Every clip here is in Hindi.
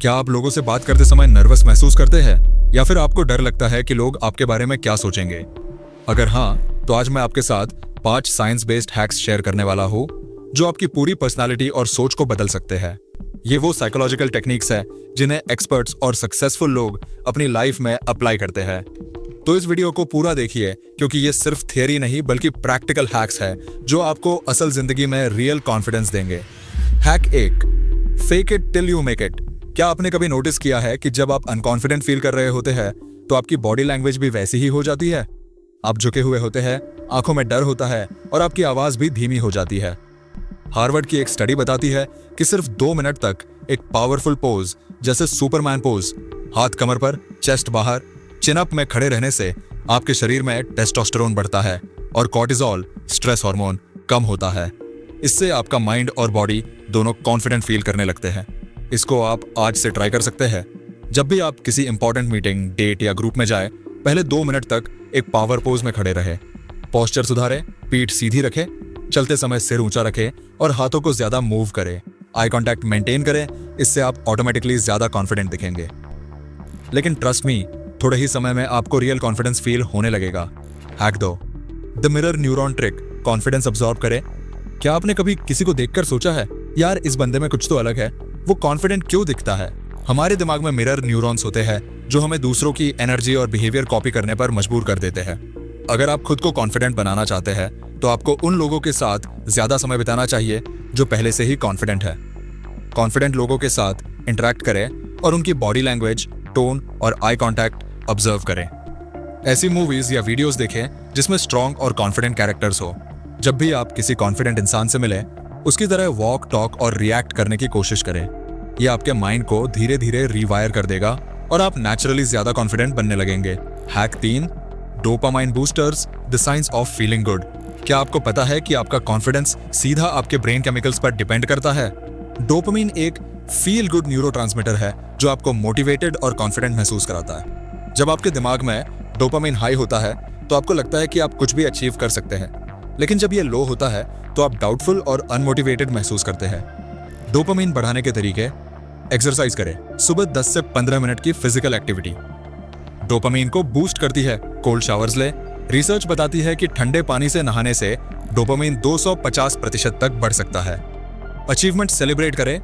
क्या आप लोगों से बात करते समय नर्वस महसूस करते हैं या फिर आपको डर लगता है कि लोग आपके बारे में क्या सोचेंगे? अगर हाँ, तो आज मैं आपके साथ 5 साइंस बेस्ड हैक्स शेयर करने वाला हूँ जो आपकी पूरी पर्सनालिटी और सोच को बदल सकते हैं। ये वो साइकोलॉजिकल टेक्निक्स है जिन्हें एक्सपर्ट्स और सक्सेसफुल लोग अपनी लाइफ में अप्लाई करते हैं। तो इस वीडियो को पूरा देखिए क्योंकि ये सिर्फ थियरी नहीं बल्कि प्रैक्टिकल हैक्स है जो आपको असल जिंदगी में रियल कॉन्फिडेंस देंगे। Hack 1, fake it till you make it. क्या आपने कभी नोटिस किया है कि जब आप अनकॉन्फिडेंट फील कर रहे होते हैं तो आपकी बॉडी लैंग्वेज भी वैसी ही हो जाती है? आप झुके हुए होते हैं, आंखों में डर होता है और आपकी आवाज भी धीमी हो जाती है। हार्वर्ड की एक स्टडी बताती है कि सिर्फ 2 मिनट तक एक पावरफुल पोज जैसे सुपरमैन पोज, हाथ कमर पर, चेस्ट बाहर, चिन अप में खड़े रहने से आपके शरीर में टेस्टोस्टेरोन बढ़ता है और कॉर्टिसोल, स्ट्रेस हार्मोन, कम होता है। इससे आपका माइंड और बॉडी दोनों कॉन्फिडेंट फील करने लगते हैं। इसको आप आज से ट्राई कर सकते हैं। जब भी आप किसी इंपॉर्टेंट मीटिंग, डेट या ग्रुप में जाए, पहले 2 मिनट तक एक पावर पोज में खड़े रहे। पोस्चर सुधारें, पीठ सीधी रखें, चलते समय सिर ऊंचा रखें और हाथों को ज्यादा मूव करें। आई कांटेक्ट मेंटेन करें, इससे आप ऑटोमेटिकली ज्यादा कॉन्फिडेंट दिखेंगे। लेकिन ट्रस्ट मी, थोड़े ही समय में आपको रियल कॉन्फिडेंस फील होने लगेगा। Hack 2, the mirror neuron trick. Confidence absorb करें। क्या आपने कभी किसी को देखकर सोचा है, यार इस बंदे में कुछ तो अलग है, वो कॉन्फिडेंट क्यों दिखता है? हमारे दिमाग में मिरर न्यूरॉन्स होते हैं जो हमें दूसरों की एनर्जी और बिहेवियर कॉपी करने पर मजबूर कर देते हैं। अगर आप खुद को कॉन्फिडेंट बनाना चाहते हैं तो आपको उन लोगों के साथ ज्यादा समय बिताना चाहिए जो पहले से ही कॉन्फिडेंट है। कॉन्फिडेंट लोगों के साथ इंटरेक्ट करें और उनकी बॉडी लैंग्वेज, टोन और आई कांटेक्ट ऑब्जर्व करें। ऐसी मूवीज या वीडियोस देखें जिसमें स्ट्रॉन्ग और कॉन्फिडेंट कैरेक्टर्स हो। जब भी आप किसी कॉन्फिडेंट इंसान से मिले, उसकी तरह वॉक, टॉक और रिएक्ट करने की कोशिश करें। ये आपके माइंड को धीरे धीरे रीवायर कर देगा और आप नेचुरली ज्यादा कॉन्फिडेंट बनने लगेंगे। Hack 3, dopamine boosters, the science of feeling good. क्या आपको पता है कि आपका कॉन्फिडेंस सीधा आपके ब्रेन केमिकल्स पर डिपेंड करता है? डोपामाइन एक फील गुड न्यूरोट्रांसमीटर है जो आपको मोटिवेटेड और कॉन्फिडेंट महसूस कराता है। जब आपके दिमाग में डोपामाइन हाई होता है तो आपको लगता है कि आप कुछ भी अचीव कर सकते हैं, लेकिन जब ये लो होता है तो आप डाउटफुल और अनमोटिवेटेड महसूस करते हैं। डोपामाइन बढ़ाने के तरीके: एक्सरसाइज करें, सुबह 10 से 15 मिनट की फिजिकल एक्टिविटी डोपामाइन को बूस्ट करती है। कोल्ड शावर्स लें। रिसर्च बताती है कि ठंडे पानी से नहाने से डोपामाइन 250% तक बढ़ सकता है। अचीवमेंट सेलिब्रेट करें।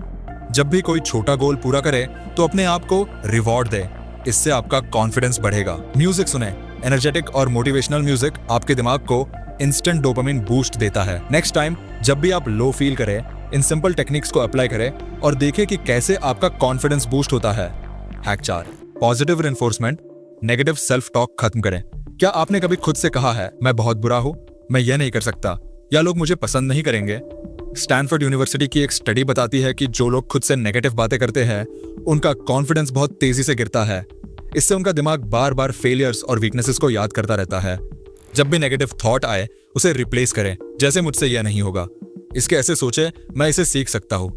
जब भी कोई छोटा गोल पूरा करे तो अपने आप को रिवॉर्ड दें, इससे आपका कॉन्फिडेंस बढ़ेगा। म्यूजिक सुने। एनर्जेटिक और मोटिवेशनल म्यूजिक आपके दिमाग को इंस्टेंट डोपामाइन बूस्ट देता है। नेक्स्ट टाइम जब भी आप लो फील करें, इन सिंपल टेक्निक्स को अप्लाई करें और देखें कि कैसे आपका कॉन्फिडेंस बूस्ट होता है। Hack 4, positive reinforcement, negative self talk खत्म करें। क्या आपने कभी खुद से कहा है, मैं बहुत बुरा हूं, मैं ये नहीं कर सकता, या लोग मुझे पसंद नहीं करेंगे? स्टैनफोर्ड यूनिवर्सिटी की एक स्टडी बताती है कि जो लोग खुद से नेगेटिव बातें करते हैं उनका कॉन्फिडेंस बहुत तेजी से गिरता है। इससे उनका दिमाग बार बार फेलियर्स और वीकनेसेस को याद करता रहता है। जब भी नेगेटिव थॉट आए उसे रिप्लेस करें, जैसे मुझसे यह नहीं होगा, इसके ऐसे सोचे, मैं इसे सीख सकता हूं।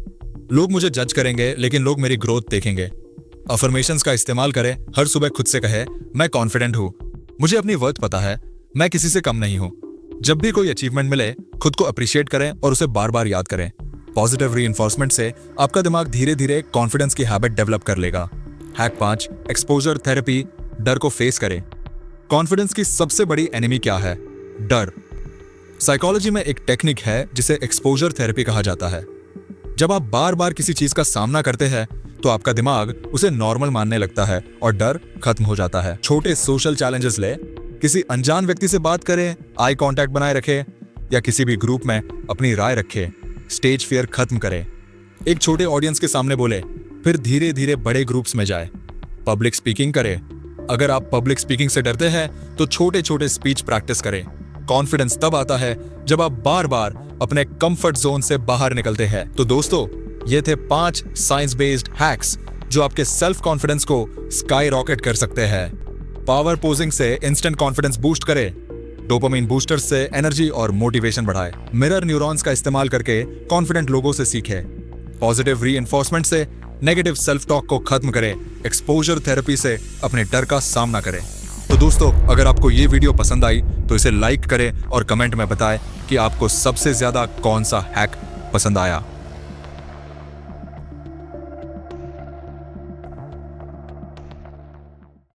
लोग मुझे जज करेंगे लेकिन लोग मेरी ग्रोथ देखेंगे। अफर्मेशंस का इस्तेमाल करें। हर सुबह खुद से कहे, मैं कॉन्फिडेंट हूं, मुझे अपनी वर्थ पता है, मैं किसी से कम नहीं हूं। जब भी कोई अचीवमेंट मिले, खुद को अप्रिशिएट करें और उसे बार बार याद करें। पॉजिटिव रीइंफोर्समेंट से आपका दिमाग धीरे धीरे कॉन्फिडेंस की हैबिट डेवलप कर लेगा। Hack 5, exposure therapy. डर को फेस करें। कॉन्फिडेंस की सबसे बड़ी एनिमी क्या है? डर। साइकोलॉजी में एक टेक्निक है जिसे एक्सपोजर थेरेपी कहा जाता है। जब आप बार बार किसी चीज का सामना करते हैं तो आपका दिमाग उसे नॉर्मल मानने लगता है और डर खत्म हो जाता है। छोटे सोशल चैलेंजेस ले, किसी अनजान व्यक्ति से बात करें, आई कांटेक्ट बनाए रखें या किसी भी ग्रुप में अपनी राय रखें। स्टेज फियर खत्म करें। एक छोटे ऑडियंस के सामने बोले, फिर धीरे धीरे बड़े ग्रुप्स में जाए। पब्लिक स्पीकिंग करें। अगर आप पब्लिक स्पीकिंग से डरते हैं तो छोटे छोटे स्पीच प्रैक्टिस करें। कॉन्फिडेंस तब आता है जब आप बार बार अपने कंफर्ट जोन से बाहर निकलते हैं। तो दोस्तों, ये थे 5 साइंस बेस्ड हैक्स जो आपके सेल्फ कॉन्फिडेंस को स्काई रॉकेट कर सकते हैं। पावर पोजिंग से इंस्टेंट कॉन्फिडेंस बूस्ट करें। डोपामाइन बूस्टर्स से एनर्जी और मोटिवेशन बढ़ाए। मिरर न्यूरॉन्स का इस्तेमाल करके कॉन्फिडेंट लोगों से सीखें। पॉजिटिव रीइंफोर्समेंट से नेगेटिव सेल्फ टॉक को खत्म करें। एक्सपोजर थेरेपी से अपने डर का सामना करें। तो दोस्तों, अगर आपको ये वीडियो पसंद आई तो इसे लाइक करें और कमेंट में बताएं कि आपको सबसे ज्यादा कौन सा हैक पसंद आया।